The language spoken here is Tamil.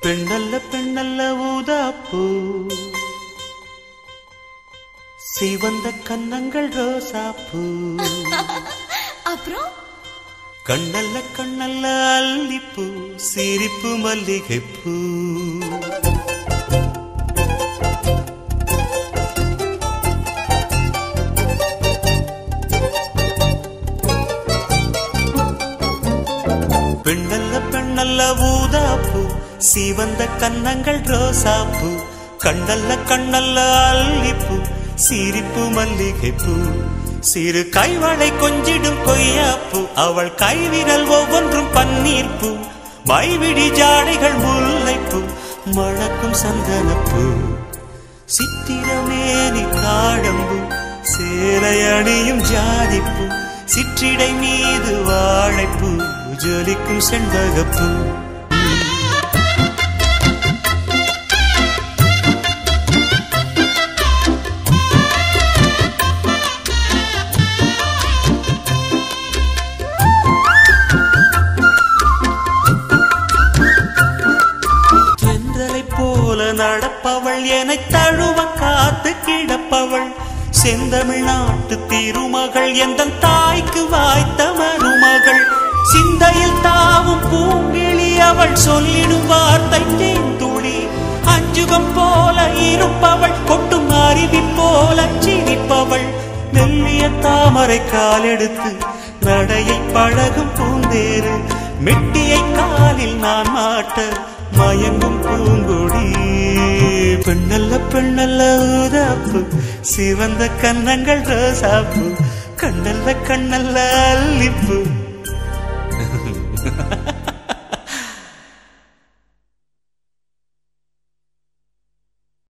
பெண்ணல்ல பெண்ணல்ல ஊதாப்பூ சிவந்த கன்னங்கள் ரோசாப்பூ அப்புறம் கண்ணல்ல கண்ணல்ல அல்லிப்பூ சிரிப்பு மல்லிகைப்பூ பெண்ணல்ல பெண்ணல்ல ஊதாப்பூ சிவந்த கன்னங்கள் ரோசாப்பூ கண்ணல்ல கண்ணல்ல அல்லிப்பூ சிரிப்பு மல்லிகைப்பூ சிறு கைவளை கொஞ்சிடும் கொய்யாப்பூ அவள் கைவிரல் ஒவ்வொன்றும் பன்னீர்ப்பூ மைவிடி ஜாடைகள் முல்லைப்பூ மணக்கும் சந்தனப்பூ சித்திரமேனி காடம்பூ சேலை அணியும் ஜாதிப்பூ சிற்றிடை மீது வாழைப்பூ ஜொலிக்கும் செண்பகப்பூ நடப்பவள் என தழுவ காத்து கிடப்பவள் செந்தமிழ்நாட்டு திருமகள் எந்த தாய்க்கு வாய்த்த மருமகள் சிந்தையில் தாவும் பூங்கிழி அவள் சொல்லிடும் வார்த்தை தேந்துளி அஞ்சுகம் போல இருப்பவள் கொட்டும் அருவி போல சிரிப்பவள் மெல்லிய தாமரை காலெடுத்து நடையை பழகும் பூந்தேறு மெட்டியை காலில் நான் மாட்ட மயங்கும் பூங்கொடி பெண்ணல்ல பெண்ணல்ல ஊதாப்பூ சிவந்த கன்னங்கள் ரோசாப்பூ கண்ணல்ல கண்ணல்ல அல்லிப்பூ